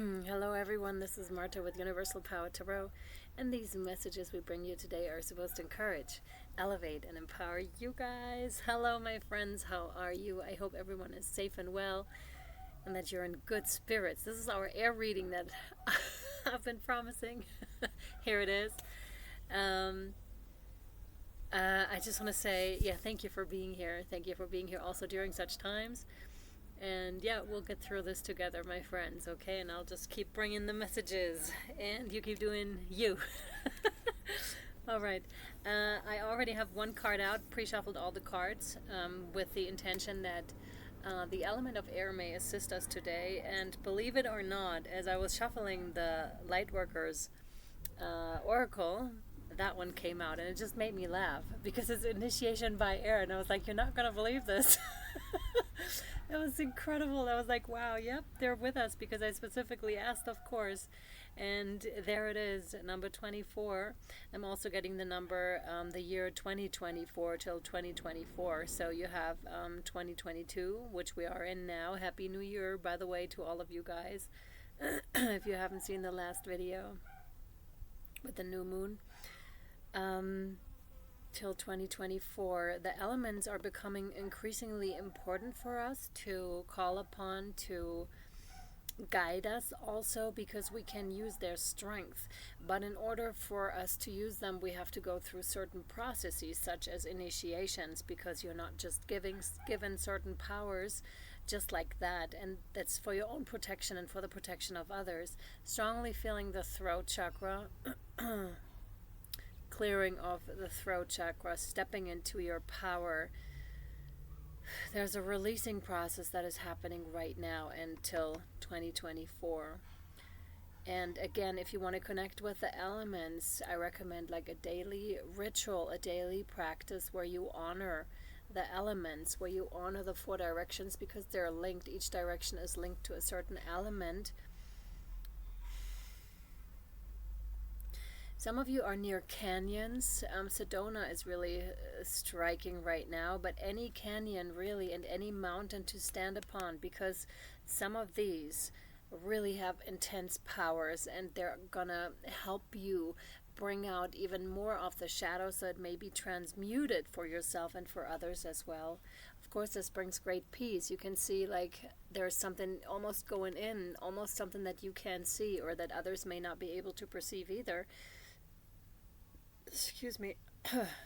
Hello everyone, this is Marta with Universal Power Tarot, and these messages we bring you today are supposed to encourage, elevate, and empower you guys. Hello my friends, how are you? I hope everyone is safe and well, and that you're in good spirits. This is our air reading that I've been promising. Here it is. Um, I just want to say, thank you for being here. Thank you for being here also during such times. And yeah, we'll get through this together, my friends, okay? And I'll just keep bringing the messages, and you keep doing you. All right. I already have one card out, pre-shuffled all the cards with the intention that the element of air may assist us today. And believe it or not, as I was shuffling the Lightworkers Oracle, that one came out, and it just made me laugh because it's initiation by air, and I was like, you're not gonna believe this. It was incredible. I was like, wow, yep, they're with us because I specifically asked, of course. And there it is, number 24. I'm also getting the number, the year 2024 till 2024. So you have 2022, which we are in now. Happy New Year, by the way, to all of you guys. If you haven't seen the last video with the new moon. Till 2024, the elements are becoming increasingly important for us to call upon, to guide us also, because we can use their strength. But in order for us to use them, we have to go through certain processes, such as initiations, because you're not just given certain powers just like that, and that's for your own protection and for the protection of others. Strongly feeling the throat chakra. Clearing of the throat chakra, stepping into your power. There's a releasing process that is happening right now until 2024. And again, if you want to connect with the elements, I recommend like a daily ritual, a daily practice where you honor the elements, where you honor the 4 directions, because they're linked. Each direction is linked to a certain element. Some of you are near canyons. Sedona is really striking right now, but any canyon really, and any mountain to stand upon, because some of these really have intense powers, and they're gonna help you bring out even more of the shadows, so it may be transmuted for yourself and for others as well. Of course, this brings great peace. You can see like there's something almost going in, almost something that you can see or that others may not be able to perceive either. Excuse me.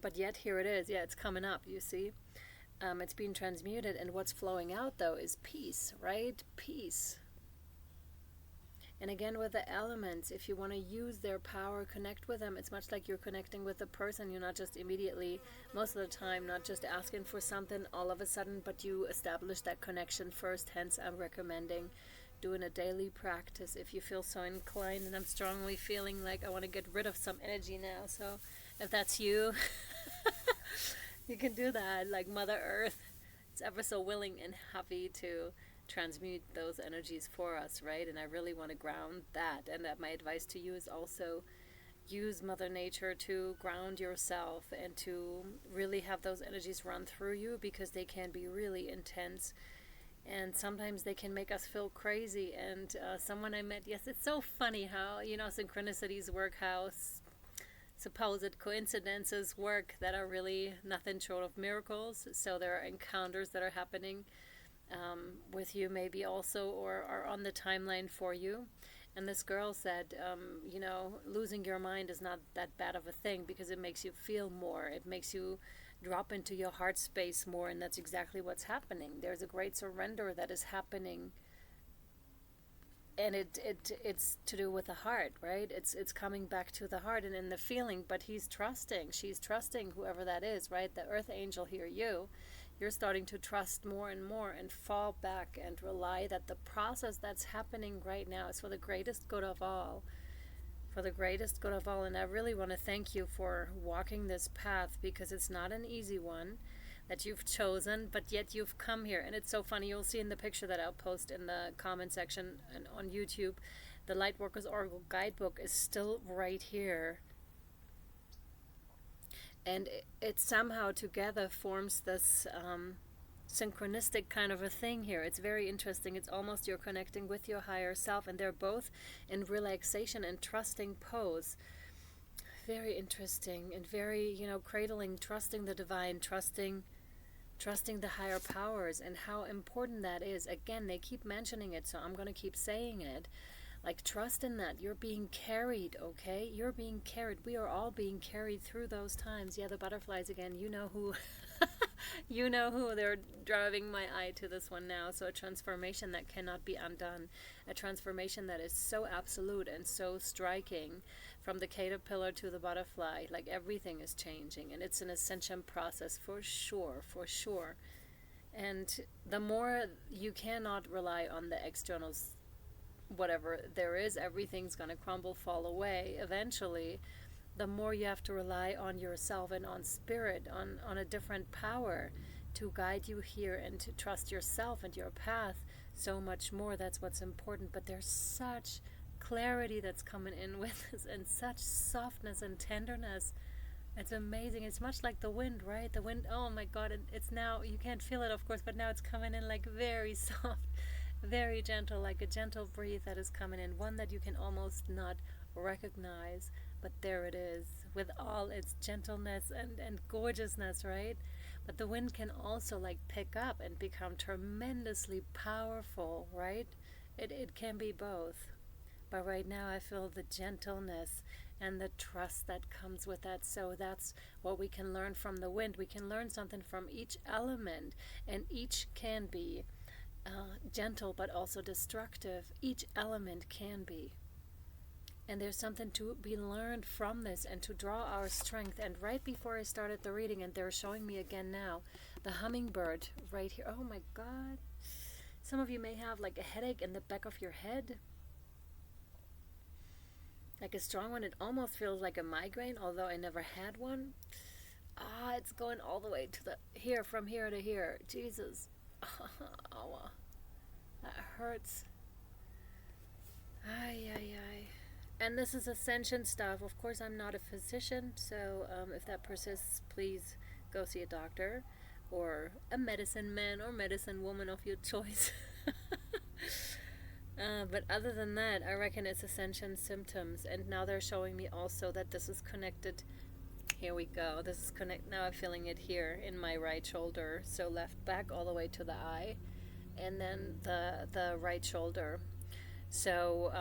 But yet here it is. Yeah, it's coming up, you see. It's being transmuted, and what's flowing out though is peace, right? Peace. And again, with the elements, if you want to use their power, connect with them. It's much like you're connecting with a person. You're not just immediately, most of the time, not just asking for something all of a sudden, but you establish that connection first. Hence, I'm recommending doing a daily practice if you feel so inclined. And I'm strongly feeling like I want to get rid of some energy now. So if that's you, you can do that. Like Mother Earth, it's ever so willing and happy to transmute those energies for us, right? And I really want to ground that. And that my advice to you is also use Mother Nature to ground yourself and to really have those energies run through you, because they can be really intense. And sometimes they can make us feel crazy. And someone I met, yes, it's so funny how, synchronicities work, how supposed coincidences work that are really nothing short of miracles. So there are encounters that are happening with you maybe also, or are on the timeline for you. And this girl said, losing your mind is not that bad of a thing, because it makes you feel more. It makes you drop into your heart space more, and that's exactly what's happening. There's a great surrender that is happening, and it's to do with the heart, right? It's coming back to the heart and in the feeling. But she's trusting whoever that is, right? The earth angel here, you're starting to trust more and more and fall back and rely that the process that's happening right now is for the greatest good of all. For the greatest good of all. And I really want to thank you for walking this path, because it's not an easy one that you've chosen, but yet you've come here. And it's so funny, you'll see in the picture that I'll post in the comment section and on YouTube, the Lightworkers Oracle Guidebook is still right here. And it somehow together forms this synchronistic kind of a thing here. It's very interesting. It's almost you're connecting with your higher self, and they're both in relaxation and trusting pose. Very interesting, and very, cradling, trusting the divine, trusting the higher powers, and how important that is. Again, they keep mentioning it, so I'm going to keep saying it. Like, trust in that. You're being carried, okay? You're being carried. We are all being carried through those times. Yeah, the butterflies again. You know who. You know who. They're driving my eye to this one now. So a transformation that cannot be undone. A transformation that is so absolute and so striking. From the caterpillar to the butterfly. Like, everything is changing. And it's an ascension process for sure. For sure. And the more you cannot rely on the externals, whatever there is, everything's going to crumble, fall away eventually. The more you have to rely on yourself and on spirit, on a different power to guide you here, and to trust yourself and your path so much more. That's what's important. But there's such clarity that's coming in with this, and such softness and tenderness. It's amazing. It's much like the wind, right? The wind, oh my God, it's now, you can't feel it of course, but now it's coming in like very soft, very gentle, like a gentle breeze that is coming in, one that you can almost not recognize, but there it is, with all its gentleness and gorgeousness, right? But the wind can also like pick up and become tremendously powerful, right? It can be both. But right now I feel the gentleness and the trust that comes with that. So that's what we can learn from the wind. We can learn something from each element, and each can be gentle but also destructive. Each element can be. And there's something to be learned from this, and to draw our strength. And right before I started the reading, and they're showing me again now, the hummingbird right here. Oh my God. Some of you may have like a headache in the back of your head. Like a strong one. It almost feels like a migraine, although I never had one. It's going all the way to the here, from here to here. Jesus. Oh, that hurts. Ay. And this is ascension stuff. Of course, I'm not a physician, so if that persists, please go see a doctor or a medicine man or medicine woman of your choice. But other than that, I reckon it's ascension symptoms. And now they're showing me also that this is connected. Here we go. This is connect. Now I'm feeling it here in my right shoulder. So left back all the way to the eye, and then the right shoulder. So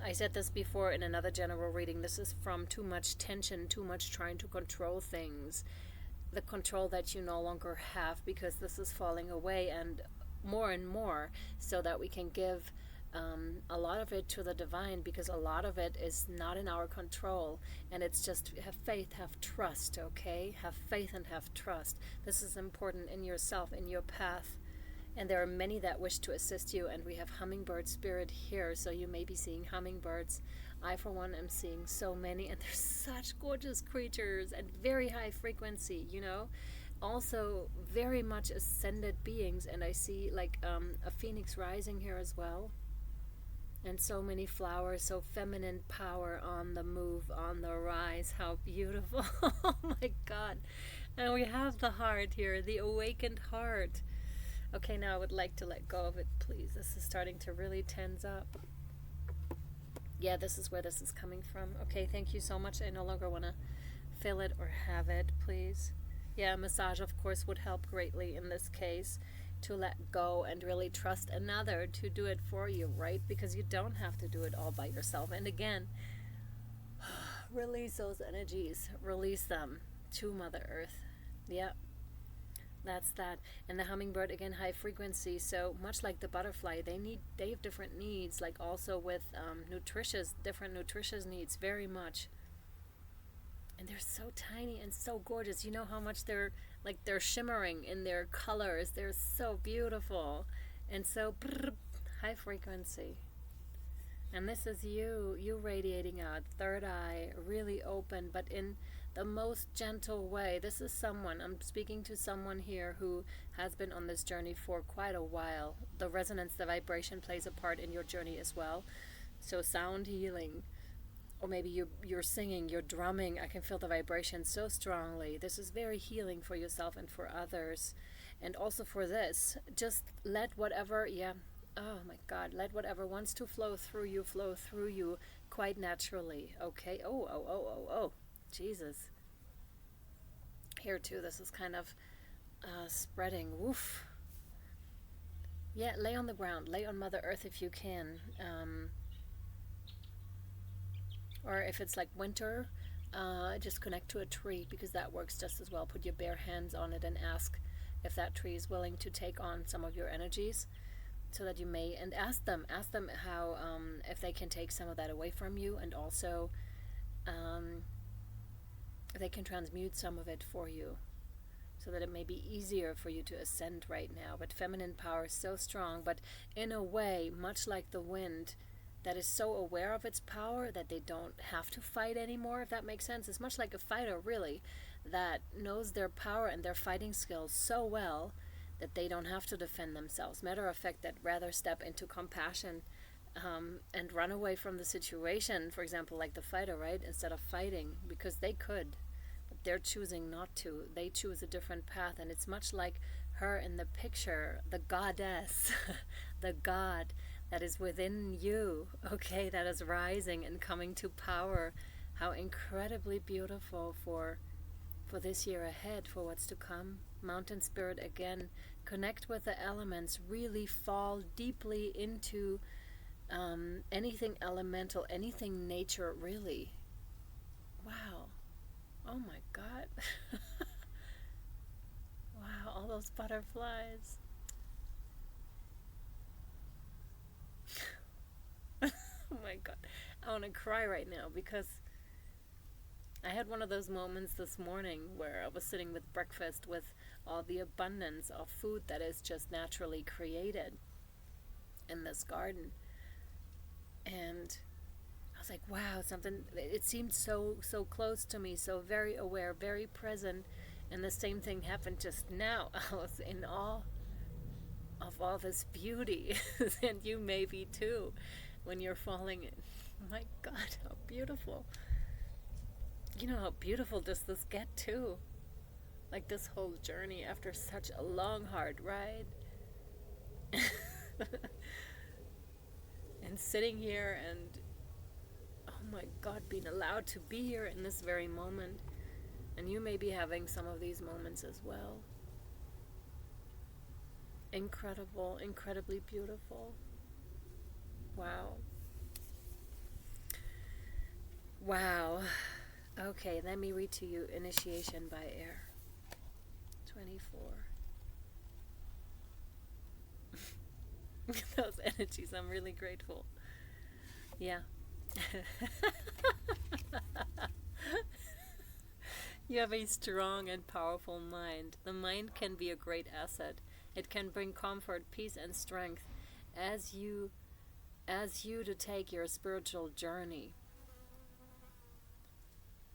I said this before in another general reading. This is from too much tension, too much trying to control things. The control that you no longer have, because this is falling away and more, so that we can give a lot of it to the divine, because a lot of it is not in our control, and it's just have faith, have trust, okay? Have faith and have trust. This is important in yourself, in your path. And there are many that wish to assist you, and we have hummingbird spirit here, so you may be seeing hummingbirds. I, for one, am seeing so many, and they're such gorgeous creatures and very high frequency, Also very much ascended beings, and I see like a phoenix rising here as well. And so many flowers, so feminine power on the move, on the rise. How beautiful. Oh my God. And we have the heart here, the awakened heart. Okay, now I would like to let go of it, please. This is starting to really tense up. Yeah, this is where this is coming from. Okay, thank you so much. I no longer want to feel it or have it, please. Yeah, massage, of course, would help greatly in this case, to let go and really trust another to do it for you, right? Because you don't have to do it all by yourself. And again, release those energies. Release them to Mother Earth. Yeah. That's that. And the hummingbird, again, high frequency. So much like the butterfly, they have different needs, like also with different nutritious needs, very much. And they're so tiny and so gorgeous. You know how much they're shimmering in their colors. They're so beautiful and so high frequency. And this is you radiating out, third eye, really open, but in the most gentle way. This is someone, I'm speaking to someone here who has been on this journey for quite a while. The resonance, the vibration plays a part in your journey as well. So sound healing, or maybe you're singing, you're drumming. I can feel the vibration so strongly. This is very healing for yourself and for others. And also for this, just let whatever, oh my God, let whatever wants to flow through you quite naturally, okay? Oh, Jesus. Here too, this is kind of spreading, woof. Yeah, lay on the ground, lay on Mother Earth if you can. Or if it's like winter, just connect to a tree, because that works just as well. Put your bare hands on it and ask if that tree is willing to take on some of your energies, so that you may, and ask them how, if they can take some of that away from you, and also if they can transmute some of it for you, so that it may be easier for you to ascend right now. But feminine power is so strong, but in a way, much like the wind, that is so aware of its power that they don't have to fight anymore, if that makes sense. It's much like a fighter, really, that knows their power and their fighting skills so well that they don't have to defend themselves. Matter of fact, that rather step into compassion and run away from the situation, for example, like the fighter, right? Instead of fighting, because they could, but they're choosing not to. They choose a different path, and it's much like her in the picture, the goddess, the god that is within you, okay, that is rising and coming to power. How incredibly beautiful for this year ahead, for what's to come. Mountain spirit again, connect with the elements, really fall deeply into anything elemental, anything nature, really. Wow. Oh my God. Wow, all those butterflies. Oh my God, I want to cry right now, because I had one of those moments this morning where I was sitting with breakfast with all the abundance of food that is just naturally created in this garden. And I was like, wow, something, it seemed so close to me, so very aware, very present. And the same thing happened just now. I was in awe of all this beauty. And you may be too, when you're falling in. My God, how beautiful. You know, how beautiful does this get too? Like this whole journey after such a long, hard ride. And sitting here and, oh my God, being allowed to be here in this very moment. And you may be having some of these moments as well. Incredible, incredibly beautiful. Wow. Wow. Okay, let me read to you Initiation by Air. 24. Those energies, I'm really grateful. Yeah. You have a strong and powerful mind. The mind can be a great asset. It can bring comfort, peace, and strength as you to take your spiritual journey.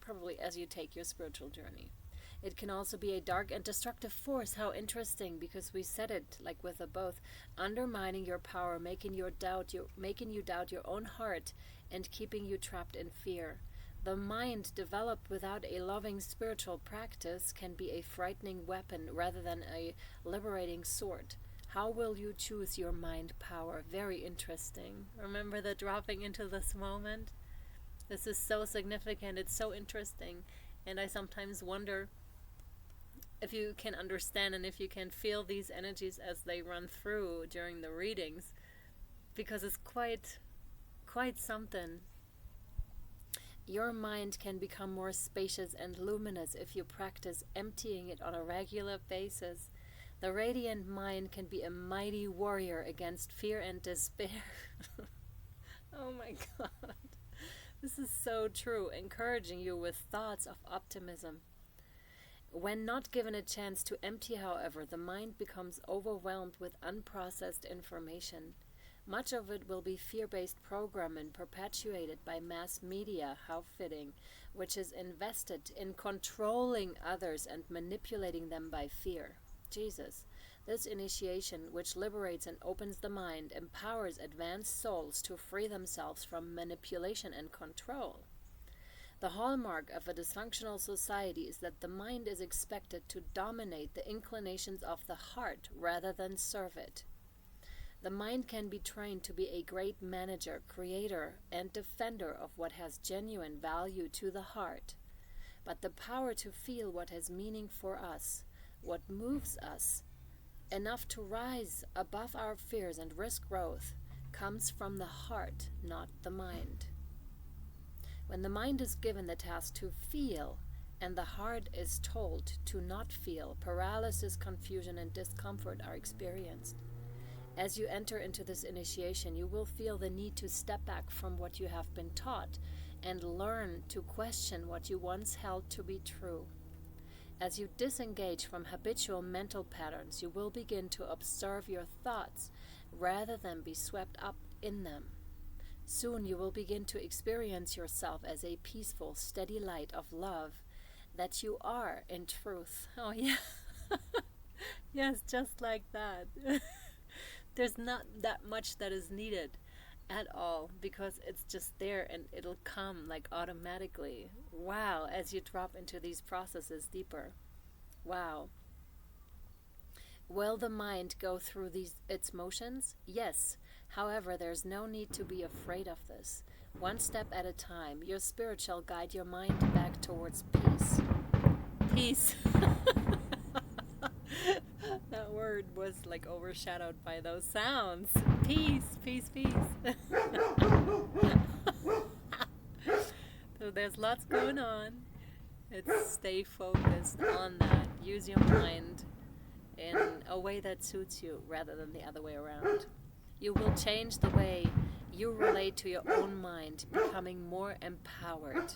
Probably as you take your spiritual journey. It can also be a dark and destructive force. How interesting, because we said it like with the both, undermining your power, making you doubt your own heart, and keeping you trapped in fear. The mind developed without a loving spiritual practice can be a frightening weapon rather than a liberating sword. How will you choose your mind power? Very interesting. Remember the dropping into this moment? This is so significant. It's so interesting. And I sometimes wonder if you can understand and if you can feel these energies as they run through during the readings, because it's quite something. Your mind can become more spacious and luminous if you practice emptying it on a regular basis. The radiant mind can be a mighty warrior against fear and despair. Oh my God. This is so true, encouraging you with thoughts of optimism. When not given a chance to empty, however, the mind becomes overwhelmed with unprocessed information. Much of it will be fear-based programming perpetuated by mass media, how fitting, which is invested in controlling others and manipulating them by fear. Jesus. This initiation, which liberates and opens the mind, empowers advanced souls to free themselves from manipulation and control. The hallmark of a dysfunctional society is that the mind is expected to dominate the inclinations of the heart rather than serve it. The mind can be trained to be a great manager, creator, and defender of what has genuine value to the heart. But the power to feel what has meaning for us, what moves us, enough to rise above our fears and risk growth, comes from the heart, not the mind. When the mind is given the task to feel, and the heart is told to not feel, paralysis, confusion, and discomfort are experienced. As you enter into this initiation, you will feel the need to step back from what you have been taught and learn to question what you once held to be true. As you disengage from habitual mental patterns, you will begin to observe your thoughts rather than be swept up in them. Soon you will begin to experience yourself as a peaceful, steady light of love that you are in truth. Oh yeah. Yes, just like that. There's not that much that is needed at all, because it's just there and it'll come like automatically. Wow, as you drop into these processes deeper. Wow. Will the mind go through its motions? Yes. However, there's no need to be afraid of this. One step at a time, your spirit shall guide your mind back towards peace. Peace. That word was like overshadowed by those sounds. Peace, peace, peace. So there's lots going on. It's stay focused on that. Use your mind in a way that suits you rather than the other way around. You will change the way you relate to your own mind, becoming more empowered.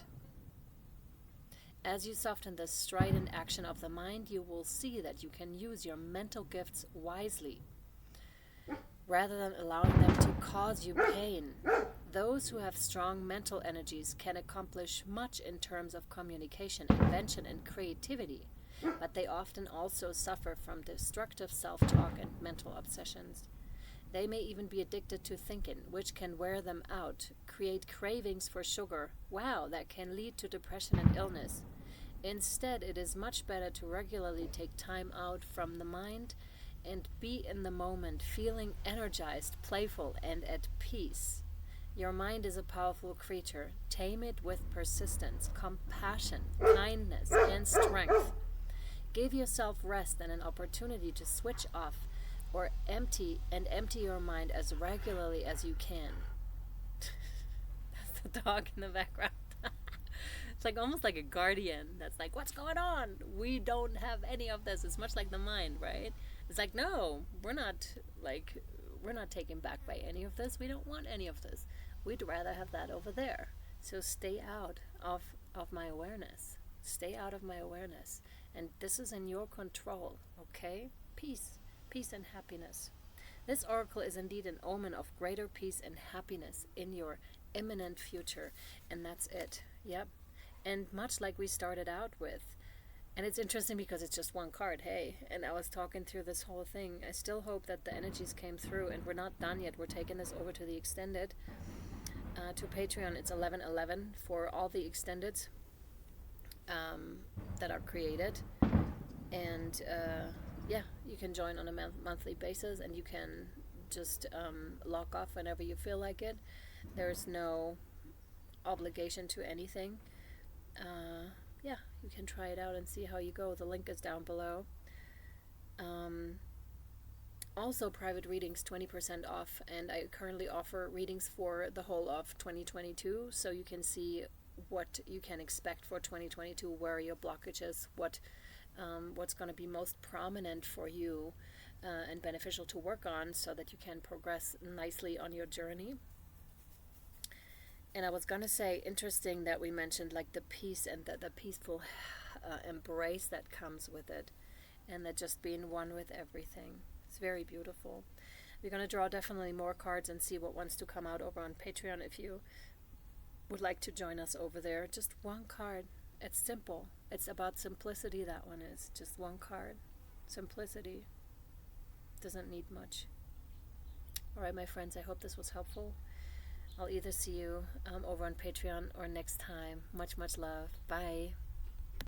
As you soften the strident action of the mind, you will see that you can use your mental gifts wisely, rather than allowing them to cause you pain. Those who have strong mental energies can accomplish much in terms of communication, invention, and creativity, but they often also suffer from destructive self-talk and mental obsessions. They may even be addicted to thinking, which can wear them out, create cravings for sugar. Wow, that can lead to depression and illness. Instead, it is much better to regularly take time out from the mind and be in the moment, feeling energized, playful, and at peace. Your mind is a powerful creature. Tame it with persistence, compassion, kindness, and strength. Give yourself rest and an opportunity to switch off or empty your mind as regularly as you can. That's the dog in the background. It's like almost like a guardian that's like, what's going on? We don't have any of this. It's much like the mind, right? It's like, no, we're not taken back by any of this. We don't want any of this. We'd rather have that over there. So stay out of my awareness. Stay out of my awareness. And this is in your control, okay? Peace and happiness. This oracle is indeed an omen of greater peace and happiness in your imminent future. And that's it. Yep. And much like we started out with. And it's interesting because it's just one card, hey. And I was talking through this whole thing. I still hope that the energies came through, and we're not done yet. We're taking this over to the extended. To Patreon, it's 11/11 for all the extendeds that are created. And yeah, you can join on a monthly basis, and you can just log off whenever you feel like it. There's no obligation to anything. Yeah, you can try it out and see how you go. The link is down below. Also, private readings 20% off, and I currently offer readings for the whole of 2022, so you can see what you can expect for 2022, where are your blockages, what's going to be most prominent for you and beneficial to work on, so that you can progress nicely on your journey. And I was going to say, interesting that we mentioned like the peace and the peaceful embrace that comes with it, and that just being one with everything. It's very beautiful. We're going to draw definitely more cards and see what wants to come out over on Patreon. If you would like to join us over there, just one card. It's simple. It's about simplicity, that one is. Just one card. Simplicity. Doesn't need much. All right, my friends, I hope this was helpful. I'll either see you over on Patreon or next time. Much, much love. Bye.